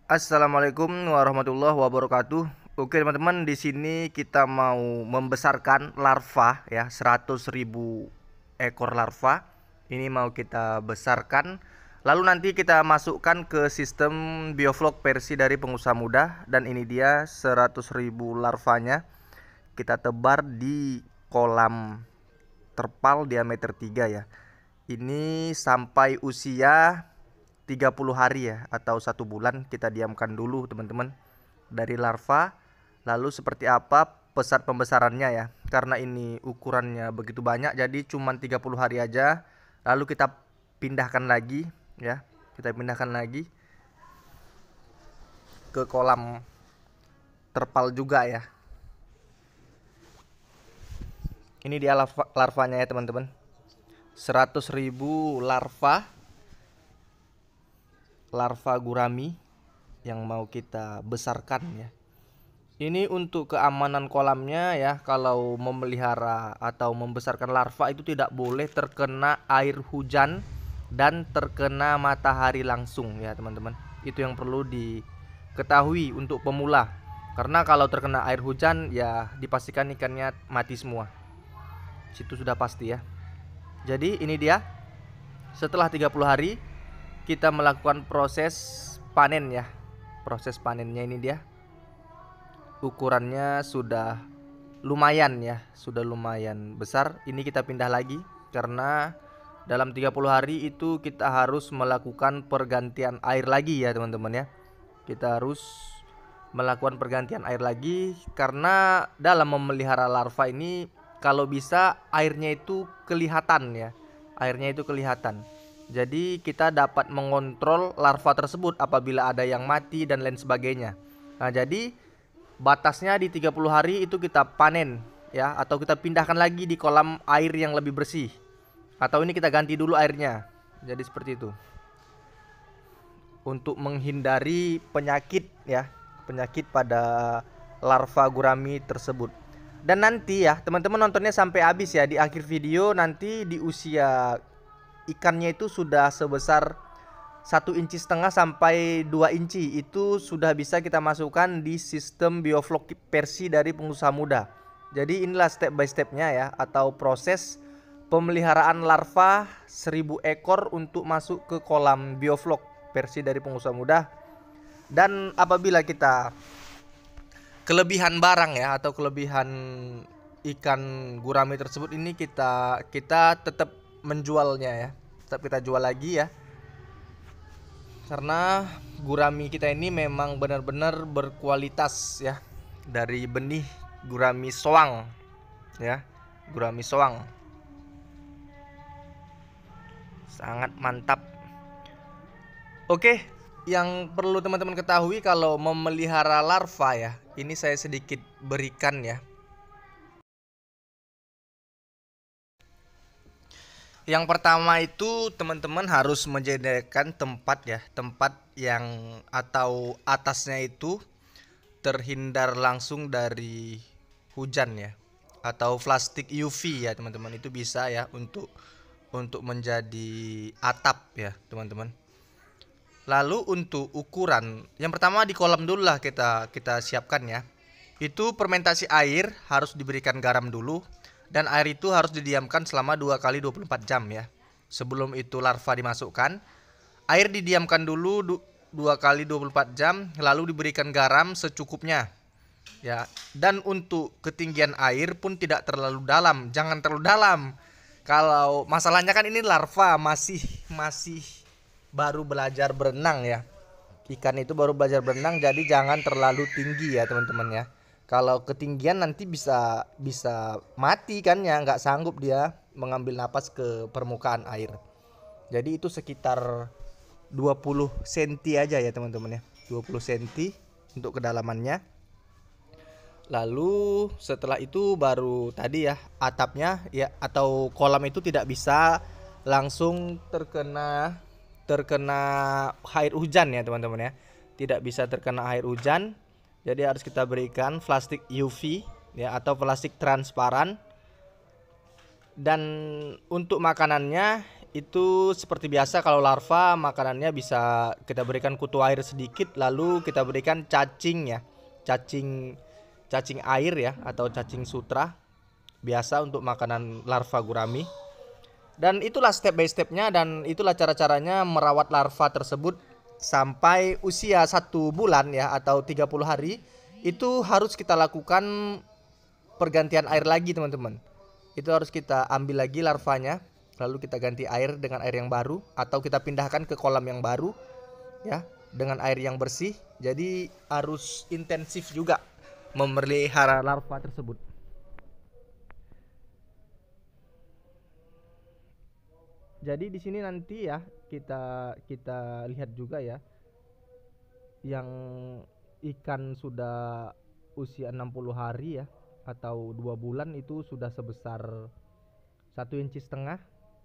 Assalamualaikum warahmatullahi wabarakatuh. Oke teman-teman, di sini kita mau membesarkan larva ya, 100.000 ekor larva. Ini mau kita besarkan. Lalu nanti kita masukkan ke sistem bioflok versi dari pengusaha muda. Dan ini dia 100.000 larvanya. Kita tebar di kolam terpal diameter 3 ya. Ini sampai usia 30 hari ya, atau 1 bulan kita diamkan dulu teman-teman dari larva. Lalu seperti apa pesat pembesarannya ya, karena ini ukurannya begitu banyak jadi cuman 30 hari aja. Lalu kita pindahkan lagi ya, kita pindahkan lagi ke kolam terpal juga ya. Ini dia larvanya ya teman-teman, 100.000 larva gurami yang mau kita besarkan ya. Ini untuk keamanan kolamnya ya, kalau memelihara atau membesarkan larva itu tidak boleh terkena air hujan dan terkena matahari langsung ya teman-teman. Itu yang perlu diketahui untuk pemula. Karena kalau terkena air hujan ya dipastikan ikannya mati semua. Situ sudah pasti ya. Jadi ini dia, setelah 30 hari kita melakukan proses panen ya. Proses panennya ini dia. Ukurannya sudah lumayan ya, sudah lumayan besar. Ini kita pindah lagi karena dalam 30 hari itu kita harus melakukan pergantian air lagi ya teman-teman ya. Kita harus melakukan pergantian air lagi karena dalam memelihara larva ini kalau bisa airnya itu kelihatan ya. Airnya itu kelihatan. Jadi kita dapat mengontrol larva tersebut apabila ada yang mati dan lain sebagainya. Nah, jadi batasnya di 30 hari itu kita panen ya, atau kita pindahkan lagi di kolam air yang lebih bersih. Atau ini kita ganti dulu airnya. Jadi seperti itu. Untuk menghindari penyakit ya, penyakit pada larva gurami tersebut. Dan nanti ya, teman-teman nontonnya sampai habis ya. Di akhir video nanti di usia ikannya itu sudah sebesar 1,5 inci sampai 2 inci, itu sudah bisa kita masukkan di sistem bioflok versi dari pengusaha muda. Jadi inilah step by stepnya ya, atau proses pemeliharaan larva 1000 ekor untuk masuk ke kolam bioflok versi dari pengusaha muda. Dan apabila kita kelebihan barang ya, atau kelebihan ikan gurami tersebut, ini kita tetap menjualnya ya, tetap kita jual lagi ya, karena gurami kita ini memang benar-benar berkualitas ya, dari benih gurami soang ya, gurami soang sangat mantap. Oke, yang perlu teman-teman ketahui kalau memelihara larva ya, ini saya sedikit berikan ya. Yang pertama itu teman-teman harus menyediakan tempat ya, tempat yang atau atasnya itu terhindar langsung dari hujan ya, atau plastik UV ya teman-teman. Itu bisa ya untuk menjadi atap ya teman-teman. Lalu untuk ukuran, yang pertama di kolam dulu lah kita siapkan ya. Itu fermentasi air harus diberikan garam dulu. Dan air itu harus didiamkan selama 2 kali 24 jam ya. Sebelum itu larva dimasukkan, air didiamkan dulu 2 kali 24 jam, lalu diberikan garam secukupnya ya. Dan untuk ketinggian air pun tidak terlalu dalam, jangan terlalu dalam. Kalau masalahnya kan ini larva masih baru belajar berenang ya. Ikan itu baru belajar berenang, jadi jangan terlalu tinggi ya teman-teman ya. Kalau ketinggian nanti bisa mati kan ya, nggak sanggup dia mengambil napas ke permukaan air. Jadi itu sekitar 20 cm aja ya teman-teman ya, 20 cm untuk kedalamannya. Lalu setelah itu baru tadi ya, atapnya ya atau kolam itu tidak bisa langsung terkena air hujan ya teman-teman ya. Tidak bisa terkena air hujan. Jadi harus kita berikan plastik UV ya, atau plastik transparan. Dan untuk makanannya Itu seperti biasa, kalau larva makanannya bisa kita berikan kutu air sedikit, lalu kita berikan cacing ya, cacing cacing air ya, atau cacing sutra, biasa untuk makanan larva gurami. Dan itulah step by stepnya, dan itulah cara-caranya merawat larva tersebut sampai usia 1 bulan ya, atau 30 hari. Itu harus kita lakukan pergantian air lagi teman-teman. Itu harus kita ambil lagi larvanya, lalu kita ganti air dengan air yang baru, atau kita pindahkan ke kolam yang baru ya, dengan air yang bersih. Jadi harus intensif juga memelihara larva tersebut. Jadi di sini nanti ya, kita kita lihat juga ya, yang ikan sudah usia 60 hari ya, atau 2 bulan, itu sudah sebesar 1,5 inci,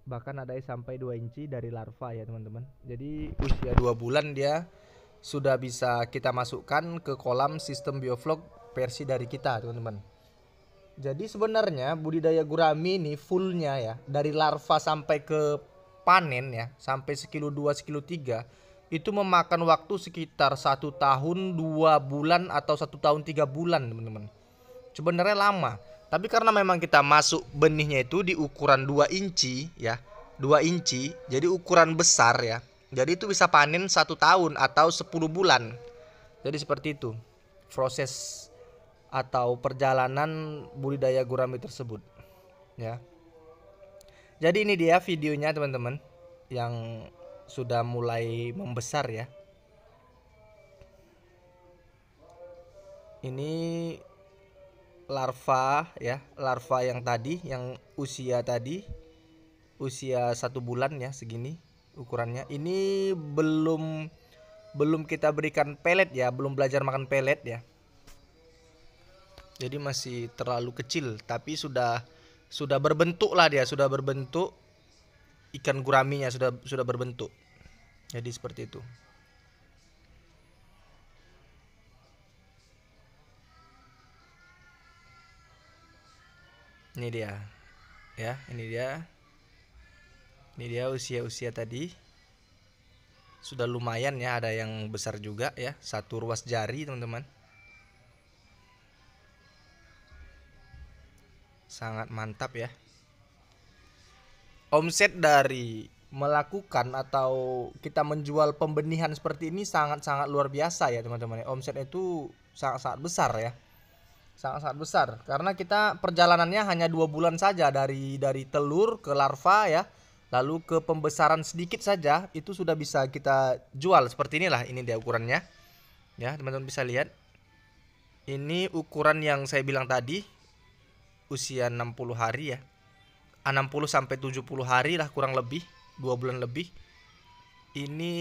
bahkan ada yang sampai 2 inci dari larva ya teman-teman. Jadi usia 2 bulan dia sudah bisa kita masukkan ke kolam sistem bioflok versi dari kita teman-teman. Jadi sebenarnya budidaya gurami ini fullnya ya, dari larva sampai ke panen ya, sampai sekilo 2 sekilo 3, itu memakan waktu sekitar 1 tahun 2 bulan atau 1 tahun 3 bulan teman-teman. Sebenarnya lama, tapi karena memang kita masuk benihnya itu di ukuran 2 inci ya, 2 inci, jadi ukuran besar ya. Jadi itu bisa panen 1 tahun atau 10 bulan. Jadi seperti itu proses atau perjalanan budidaya gurami tersebut ya. Jadi ini dia videonya teman-teman, yang sudah mulai membesar ya. Ini larva ya, larva yang tadi, yang usia 1 bulan ya, segini ukurannya. Ini belum kita berikan pelet ya, belum belajar makan pelet ya. Jadi masih terlalu kecil, tapi sudah berbentuk lah dia, sudah berbentuk, ikan guraminya sudah berbentuk. Jadi seperti itu. Ini dia ya, ini dia usia tadi sudah lumayan ya, ada yang besar juga ya, 1 ruas jari teman-teman. Sangat mantap ya. Omset dari melakukan atau kita menjual pembenihan seperti ini sangat-sangat luar biasa ya teman-teman. Omsetnya itu sangat-sangat besar ya, sangat-sangat besar, karena kita perjalanannya hanya 2 bulan saja, dari telur ke larva ya, lalu ke pembesaran sedikit saja, itu sudah bisa kita jual seperti inilah. Ini dia ukurannya ya, teman-teman bisa lihat. Ini ukuran yang saya bilang tadi, usia 60 hari ya, 60 sampai 70 hari lah kurang lebih, 2 bulan lebih. Ini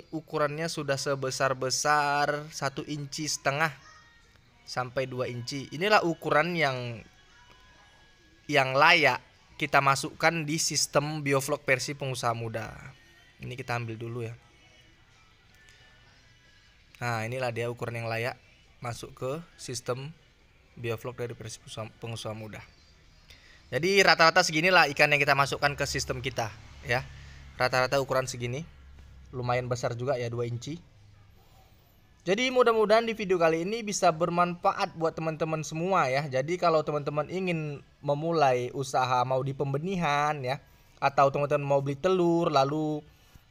ukurannya sudah sebesar-besar 1,5 inci sampai 2 inci. Inilah ukuran yang layak kita masukkan di sistem bioflok versi pengusaha muda. Ini kita ambil dulu ya. Nah, inilah dia ukuran yang layak masuk ke sistem bioflok dari versi pengusaha muda. Jadi rata-rata seginilah ikan yang kita masukkan ke sistem kita ya. Rata-rata ukuran segini. Lumayan besar juga ya, 2 inci. Jadi mudah-mudahan di video kali ini bisa bermanfaat buat teman-teman semua ya. Jadi kalau teman-teman ingin memulai usaha, mau di pembenihan ya, atau teman-teman mau beli telur lalu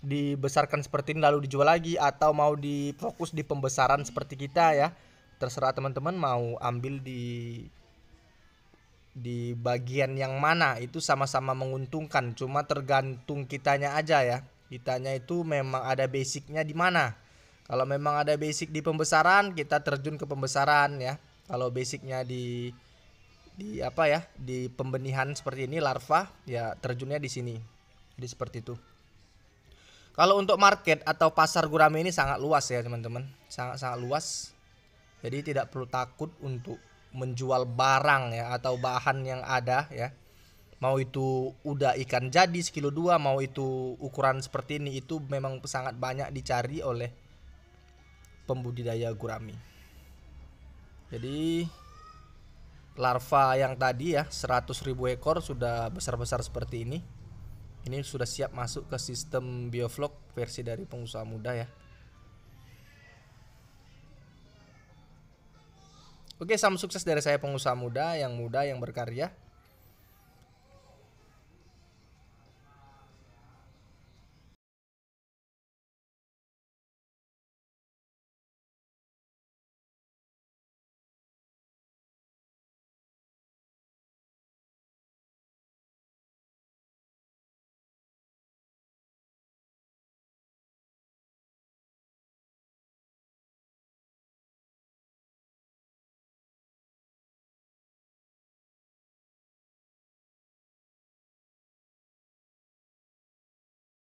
dibesarkan seperti ini lalu dijual lagi, atau mau difokus di pembesaran seperti kita ya, terserah teman-teman mau ambil di bagian yang mana, itu sama-sama menguntungkan, cuma tergantung kitanya aja ya. Kitanya itu memang ada basicnya di mana. Kalau memang ada basic di pembesaran, kita terjun ke pembesaran ya. Kalau basicnya di apa ya, di pembenihan seperti ini larva ya, terjunnya di sini. Jadi seperti itu. Kalau untuk market atau pasar gurami ini sangat luas ya teman-teman, sangat luas. Jadi tidak perlu takut untuk menjual barang ya, atau bahan yang ada ya. Mau itu udah ikan jadi sekilo 2, mau itu ukuran seperti ini, itu memang sangat banyak dicari oleh pembudidaya gurami. Jadi larva yang tadi ya 100.000 ekor sudah besar-besar seperti ini. Ini sudah siap masuk ke sistem Biovlog versi dari pengusaha muda ya. Oke, salam sukses dari saya pengusaha muda yang berkarya.